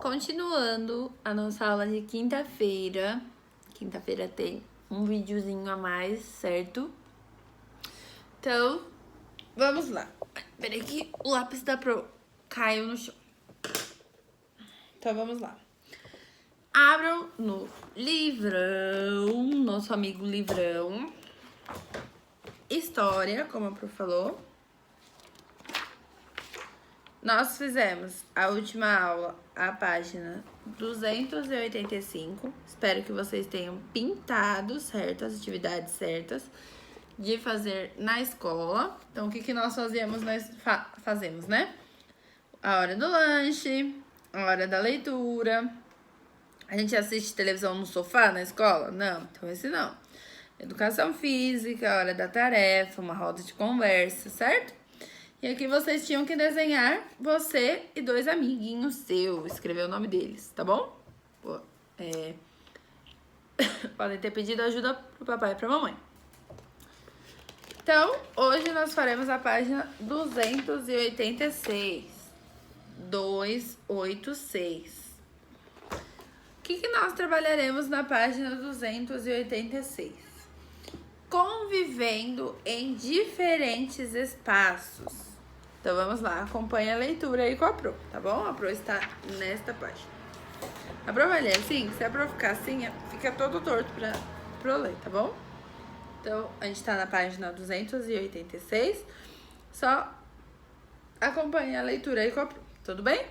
Continuando a nossa aula de quinta-feira. Quinta-feira tem um videozinho a mais, certo? Então, vamos lá. Peraí que o lápis da Pro caiu no chão. Então, vamos lá. Abram no livrão, nosso amigo livrão. História, como a Pro falou. Nós fizemos a última aula, a página 285. Espero que vocês tenham pintado certo, as atividades certas de fazer na escola. Então, o que nós fazemos? Nós fazemos, né? A hora do lanche, a hora da leitura. A gente assiste televisão no sofá na escola? Não, então esse não. Educação física, a hora da tarefa, uma roda de conversa, certo? E aqui vocês tinham que desenhar você e dois amiguinhos seus, escrever o nome deles, tá bom? Podem ter pedido ajuda pro papai e pra mamãe. Então, hoje nós faremos a página 286. 286. O que nós trabalharemos na página 286? Convivendo em diferentes espaços. Então, vamos lá, acompanha a leitura aí com a Pro, tá bom? A Pro está nesta página. A Pro vai ler assim, se a Pro ficar assim, fica todo torto pra Pro ler, tá bom? Então, a gente tá na página 286, só acompanha a leitura aí com a Pro, tudo bem?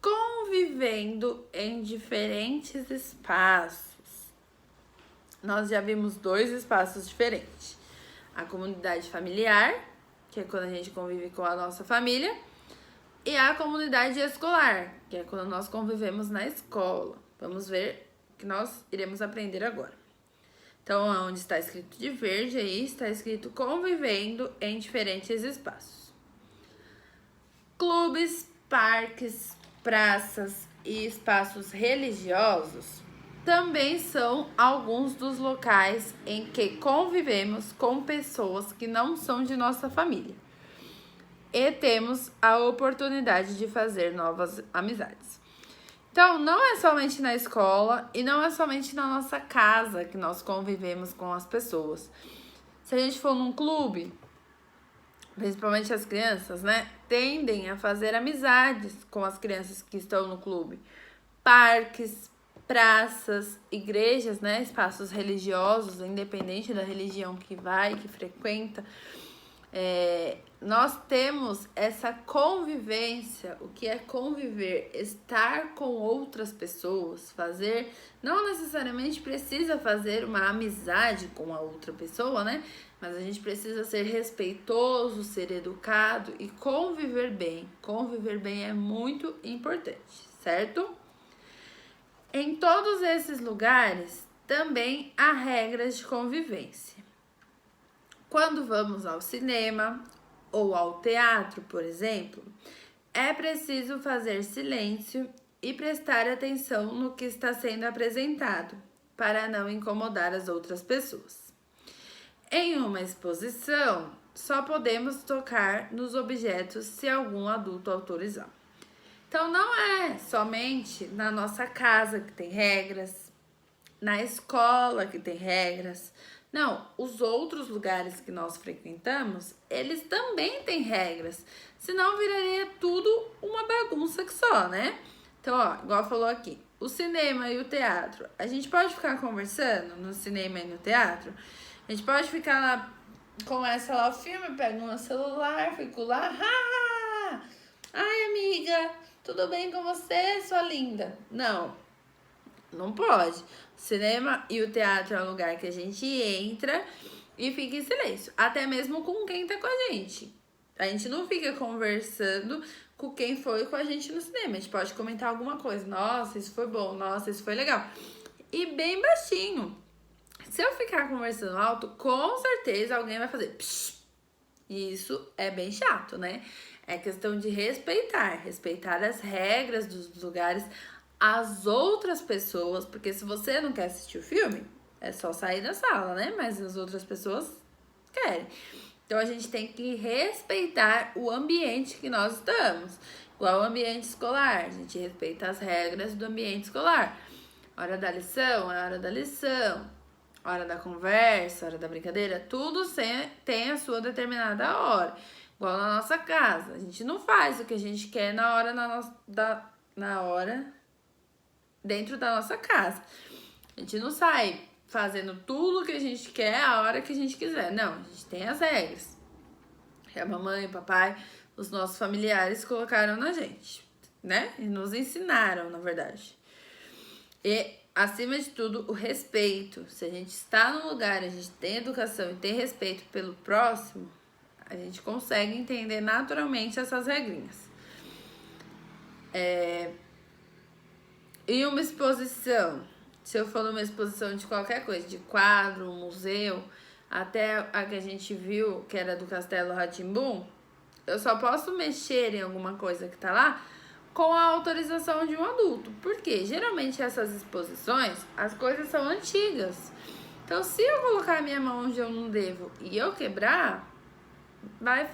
Convivendo em diferentes espaços. Nós já vimos dois espaços diferentes. A comunidade familiar, que é quando a gente convive com a nossa família, e a comunidade escolar, que é quando nós convivemos na escola. Vamos ver o que nós iremos aprender agora. Então, onde está escrito de verde aí, está escrito convivendo em diferentes espaços. Clubes, parques, praças e espaços religiosos também são alguns dos locais em que convivemos com pessoas que não são de nossa família e temos a oportunidade de fazer novas amizades. Então, não é somente na escola e não é somente na nossa casa que nós convivemos com as pessoas. Se a gente for num clube, principalmente as crianças, né, tendem a fazer amizades com as crianças que estão no clube. Parques, praças, igrejas, né, espaços religiosos, independente da religião que vai, que frequenta, nós temos essa convivência. O que é conviver? Estar com outras pessoas, fazer, não necessariamente precisa fazer uma amizade com a outra pessoa, né? Mas a gente precisa ser respeitoso, ser educado e conviver bem. Conviver bem é muito importante, certo? Em todos esses lugares, também há regras de convivência. Quando vamos ao cinema ou ao teatro, por exemplo, é preciso fazer silêncio e prestar atenção no que está sendo apresentado, para não incomodar as outras pessoas. Em uma exposição, só podemos tocar nos objetos se algum adulto autorizar. Então, não é somente na nossa casa que tem regras, na escola que tem regras. Não, os outros lugares que nós frequentamos, eles também têm regras. Senão viraria tudo uma bagunça que só, né? Então, ó, igual falou aqui, o cinema e o teatro. A gente pode ficar conversando no cinema e no teatro? A gente pode ficar lá, começa lá o filme, pega um celular, fico lá, ai, amiga, tudo bem com você, sua linda? Não, não pode. O cinema e o teatro é um lugar que a gente entra e fica em silêncio. Até mesmo com quem tá com a gente. A gente não fica conversando com quem foi com a gente no cinema. A gente pode comentar alguma coisa. Nossa, isso foi bom. Nossa, isso foi legal. E bem baixinho. Se eu ficar conversando alto, com certeza alguém vai fazer psh. E isso é bem chato, né? É questão de respeitar as regras dos lugares, as outras pessoas, porque se você não quer assistir o filme, é só sair da sala, né? Mas as outras pessoas querem. Então, a gente tem que respeitar o ambiente que nós estamos. Igual o ambiente escolar, a gente respeita as regras do ambiente escolar. Hora da lição é hora da lição. Hora da conversa, hora da brincadeira, tudo tem a sua determinada hora. Igual na nossa casa. A gente não faz o que a gente quer na hora dentro da nossa casa. A gente não sai fazendo tudo que a gente quer a hora que a gente quiser. Não, a gente tem as regras. Que a mamãe, o papai, os nossos familiares colocaram na gente, né? E nos ensinaram, na verdade. E, acima de tudo, o respeito. Se a gente está num lugar, a gente tem educação e tem respeito pelo próximo, a gente consegue entender naturalmente essas regrinhas. E uma exposição, se eu for numa exposição de qualquer coisa, de quadro, museu, até a que a gente viu, que era do Castelo Rá-Tim-Bum, eu só posso mexer em alguma coisa que tá lá com a autorização de um adulto. Porque geralmente essas exposições, as coisas são antigas. Então, se eu colocar a minha mão onde eu não devo e eu quebrar, vai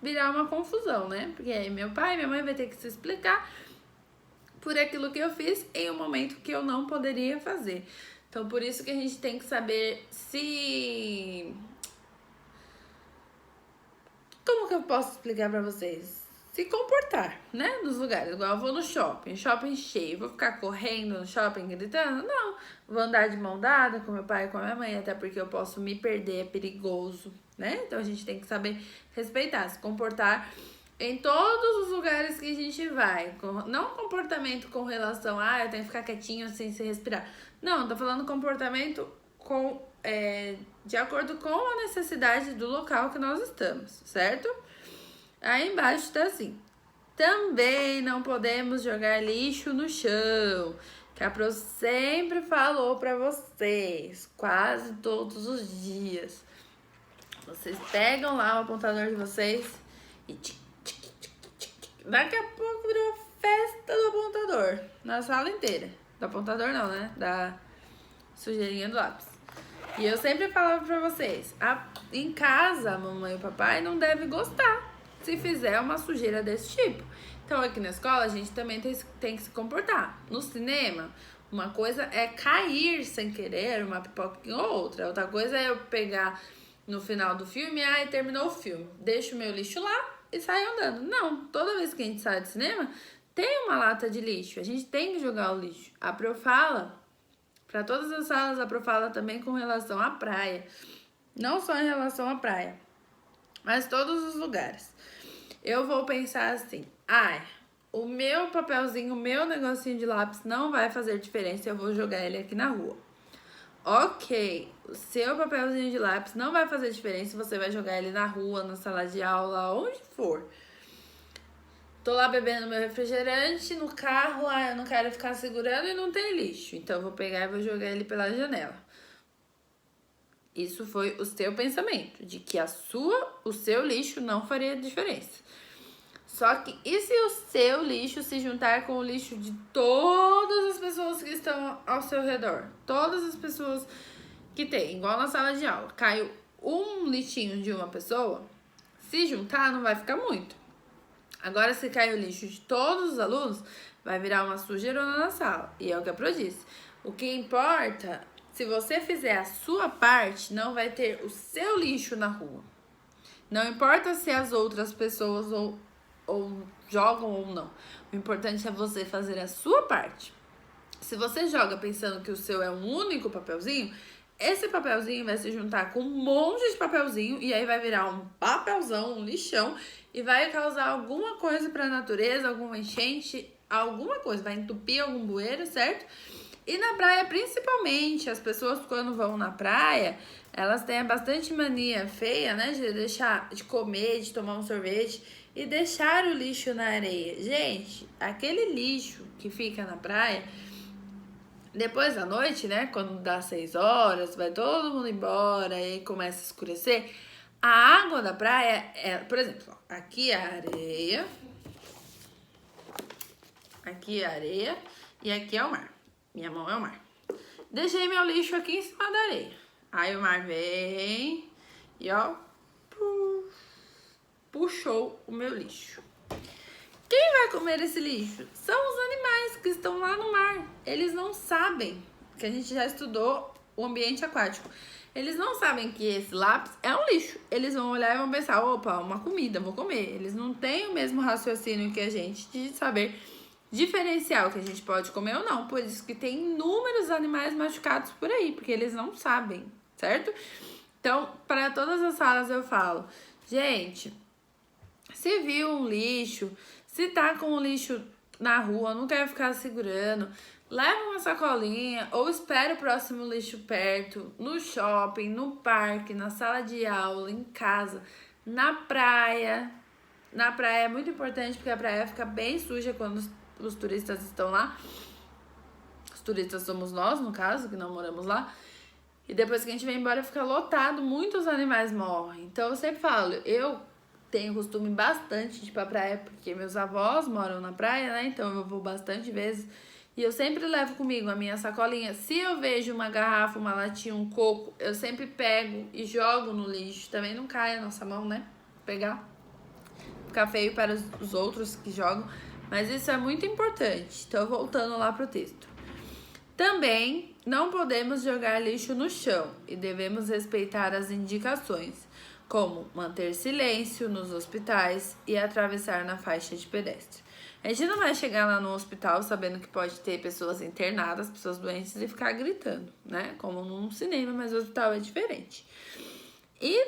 virar uma confusão, né? Porque aí meu pai e minha mãe vai ter que se explicar por aquilo que eu fiz em um momento que eu não poderia fazer. Então, por isso que a gente tem que saber se... Como que eu posso explicar pra vocês? Se comportar, né? Nos lugares. Igual eu vou no shopping cheio. Vou ficar correndo no shopping gritando? Não. Vou andar de mão dada com meu pai e com a minha mãe, até porque eu posso me perder, é perigoso, né? Então a gente tem que saber respeitar, se comportar em todos os lugares que a gente vai. Não comportamento com relação a eu tenho que ficar quietinho sem se respirar. Não, tô falando comportamento de acordo com a necessidade do local que nós estamos, certo? Aí embaixo tá assim: também não podemos jogar lixo no chão, que a Pro sempre falou pra vocês, quase todos os dias. Vocês pegam lá o apontador de vocês e daqui a pouco virou festa do apontador, na sala inteira. Do apontador não, né? Da sujeirinha do lápis. E eu sempre falava pra vocês, em casa, a mamãe e o papai não devem gostar se fizer uma sujeira desse tipo. Então, aqui na escola, a gente também tem que se comportar. No cinema, uma coisa é cair sem querer, uma pipoquinha ou outra. Outra coisa é eu pegar no final do filme, terminou o filme, deixo o meu lixo lá e saio andando. Não, toda vez que a gente sai do cinema, tem uma lata de lixo. A gente tem que jogar o lixo. A Pro fala, para todas as salas, a Pro fala também com relação à praia. Não só em relação à praia, mas todos os lugares. Eu vou pensar assim, o meu papelzinho, o meu negocinho de lápis não vai fazer diferença, eu vou jogar ele aqui na rua. Ok, o seu papelzinho de lápis não vai fazer diferença, você vai jogar ele na rua, na sala de aula, onde for. Tô lá bebendo meu refrigerante, no carro, eu não quero ficar segurando e não tem lixo. Então eu vou pegar e vou jogar ele pela janela. Isso foi o seu pensamento, de que o seu lixo não faria diferença. Só que, e se o seu lixo se juntar com o lixo de todas as pessoas que estão ao seu redor? Todas as pessoas que tem, igual na sala de aula, caiu um lixinho de uma pessoa, se juntar não vai ficar muito. Agora, se cair o lixo de todos os alunos, vai virar uma sujeirona na sala. E é o que a Pro disse. O que importa, se você fizer a sua parte, não vai ter o seu lixo na rua. Não importa se as outras pessoas ou jogam ou não. O importante é você fazer a sua parte. Se você joga pensando que o seu é um único papelzinho, esse papelzinho vai se juntar com um monte de papelzinho e aí vai virar um papelzão, um lixão e vai causar alguma coisa para a natureza, alguma enchente, alguma coisa, vai entupir algum bueiro, certo? E na praia, principalmente, as pessoas quando vão na praia, elas têm bastante mania feia, né, de deixar de comer, de tomar um sorvete e deixar o lixo na areia. Gente, aquele lixo que fica na praia, depois da noite, né, quando dá 6 horas, vai todo mundo embora e começa a escurecer, a água da praia, por exemplo, aqui é a areia e aqui é o mar. Minha mão é o mar. Deixei meu lixo aqui em cima da areia. Aí o mar vem e puxou o meu lixo. Quem vai comer esse lixo? São os animais que estão lá no mar. Eles não sabem, que a gente já estudou o ambiente aquático. Eles não sabem que esse lápis é um lixo. Eles vão olhar e vão pensar, opa, uma comida, vou comer. Eles não têm o mesmo raciocínio que a gente de saber diferenciar o que a gente pode comer ou não. Por isso que tem inúmeros animais machucados por aí, porque eles não sabem, certo? Então, para todas as salas eu falo, gente, se viu um lixo, se tá com um lixo na rua, não quer ficar segurando, leva uma sacolinha ou espere o próximo lixo perto, no shopping, no parque, na sala de aula, em casa, na praia. Na praia é muito importante porque a praia fica bem suja quando os turistas estão lá. Os turistas somos nós, no caso, que não moramos lá. E depois que a gente vem embora fica lotado, muitos animais morrem. Então eu sempre falo, eu tenho costume bastante de ir pra praia, porque meus avós moram na praia, né? Então eu vou bastante vezes. E eu sempre levo comigo a minha sacolinha. Se eu vejo uma garrafa, uma latinha, um coco, eu sempre pego e jogo no lixo. Também não cai a nossa mão, né? Pegar. Ficar feio para os outros que jogam. Mas isso é muito importante. Então, voltando lá pro texto. Também não podemos jogar lixo no chão e devemos respeitar as indicações, como manter silêncio nos hospitais e atravessar na faixa de pedestre. A gente não vai chegar lá no hospital sabendo que pode ter pessoas internadas, pessoas doentes e ficar gritando, né? Como num cinema, mas o hospital é diferente. E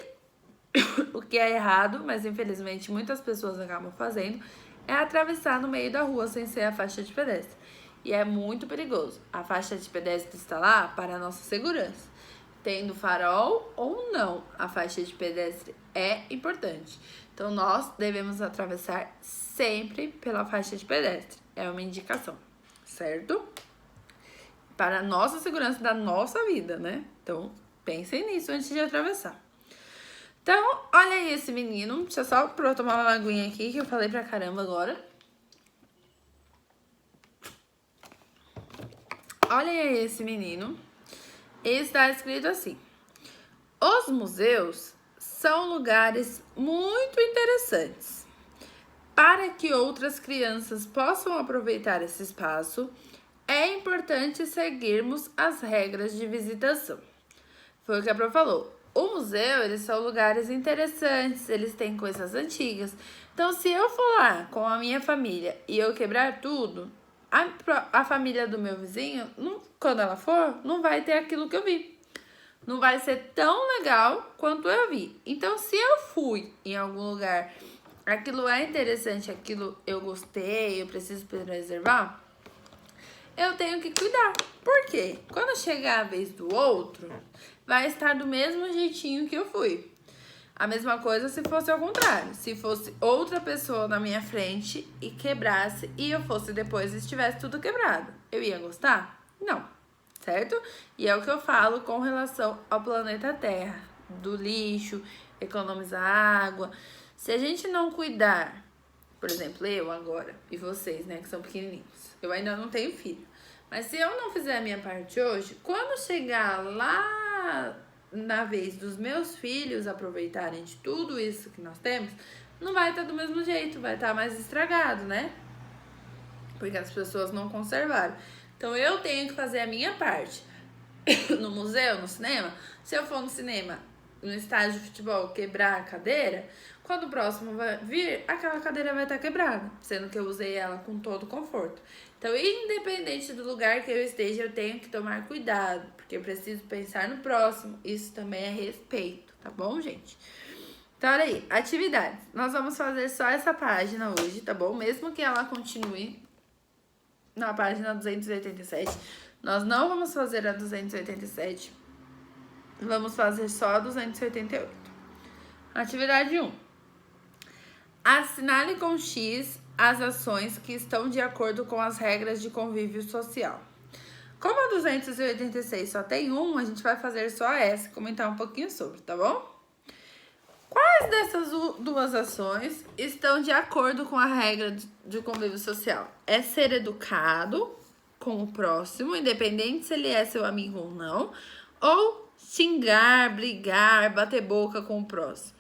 o que é errado, mas infelizmente muitas pessoas acabam fazendo, é atravessar no meio da rua sem ser a faixa de pedestre. E é muito perigoso. A faixa de pedestre está lá para a nossa segurança. Tendo farol ou não, a faixa de pedestre é importante. Então, nós devemos atravessar sempre pela faixa de pedestre. É uma indicação, certo? Para a nossa segurança da nossa vida, né? Então, pensem nisso antes de atravessar. Então, olha aí esse menino. Deixa eu só pra eu tomar uma aguinha aqui, que eu falei pra caramba agora. Olha aí esse menino. Está escrito assim: os museus são lugares muito interessantes. Para que outras crianças possam aproveitar esse espaço, é importante seguirmos as regras de visitação. Foi o que a Pro falou. O museu, eles são lugares interessantes, eles têm coisas antigas. Então, se eu for lá com a minha família e eu quebrar tudo, a família do meu vizinho, quando ela for, não vai ter aquilo que eu vi. Não vai ser tão legal quanto eu vi. Então, se eu fui em algum lugar, aquilo é interessante, aquilo eu gostei, eu preciso preservar, eu tenho que cuidar. Por quê? Quando chegar a vez do outro, vai estar do mesmo jeitinho que eu fui. A mesma coisa se fosse ao contrário. Se fosse outra pessoa na minha frente e quebrasse e eu fosse depois e estivesse tudo quebrado, eu ia gostar? Não, certo? E é o que eu falo com relação ao planeta Terra, do lixo, economizar água. Se a gente não cuidar, por exemplo, eu agora e vocês, né, que são pequenininhos, eu ainda não tenho filho, mas se eu não fizer a minha parte hoje, quando chegar lá na vez dos meus filhos aproveitarem de tudo isso que nós temos, não vai estar do mesmo jeito, vai estar mais estragado, né? Porque as pessoas não conservaram. Então eu tenho que fazer a minha parte. No museu, no cinema, se eu for no cinema, no estádio de futebol, quebrar a cadeira, quando o próximo vai vir, aquela cadeira vai estar quebrada, sendo que eu usei ela com todo conforto. Então, independente do lugar que eu esteja, eu tenho que tomar cuidado, porque eu preciso pensar no próximo. Isso também é respeito, tá bom, gente? Então, olha aí, atividades. Nós vamos fazer só essa página hoje, tá bom? Mesmo que ela continue na página 287, nós não vamos fazer a 287, vamos fazer só a 288. Atividade 1. Assinale com X as ações que estão de acordo com as regras de convívio social. Como a 286 só tem um, a gente vai fazer só essa e comentar um pouquinho sobre, tá bom? Quais dessas duas ações estão de acordo com a regra de convívio social? É ser educado com o próximo, independente se ele é seu amigo ou não, ou xingar, brigar, bater boca com o próximo?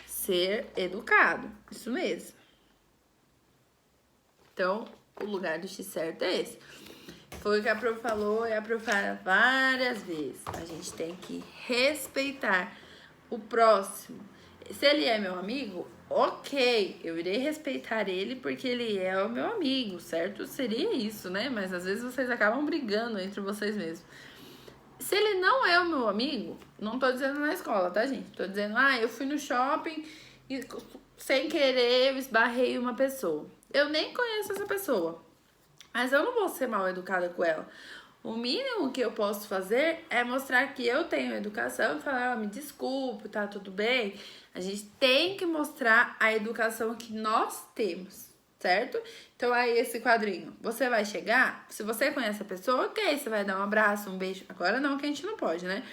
Ser educado, isso mesmo. Então, o lugar do X certo é esse. Foi o que a prof falou e a prof fala várias vezes. A gente tem que respeitar o próximo. Se ele é meu amigo, ok, eu irei respeitar ele porque ele é o meu amigo, certo? Seria isso, né? Mas às vezes vocês acabam brigando entre vocês mesmos. Se ele não é o meu amigo, não tô dizendo na escola, tá, gente? Tô dizendo, eu fui no shopping e sem querer eu esbarrei uma pessoa. Eu nem conheço essa pessoa, mas eu não vou ser mal educada com ela. O mínimo que eu posso fazer é mostrar que eu tenho educação e falar, me desculpe, tá tudo bem? A gente tem que mostrar a educação que nós temos, certo? Então aí esse quadrinho, você vai chegar, se você conhece a pessoa, ok, você vai dar um abraço, um beijo. Agora não, que a gente não pode, né?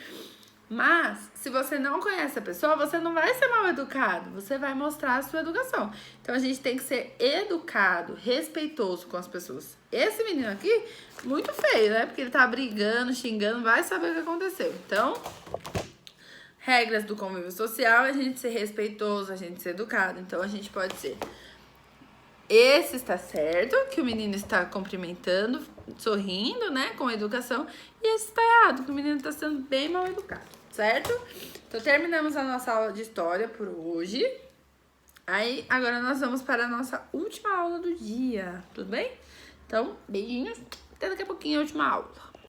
Mas, se você não conhece a pessoa, você não vai ser mal educado, você vai mostrar a sua educação. Então, a gente tem que ser educado, respeitoso com as pessoas. Esse menino aqui, muito feio, né? Porque ele tá brigando, xingando, vai saber o que aconteceu. Então, regras do convívio social, a gente ser respeitoso, a gente ser educado. Então, a gente pode ser... Esse está certo, que o menino está cumprimentando, sorrindo, né, com educação. E esse está errado, que o menino está sendo bem mal educado, certo? Então, terminamos a nossa aula de história por hoje. Aí, agora nós vamos para a nossa última aula do dia, tudo bem? Então, beijinhos, até daqui a pouquinho a última aula.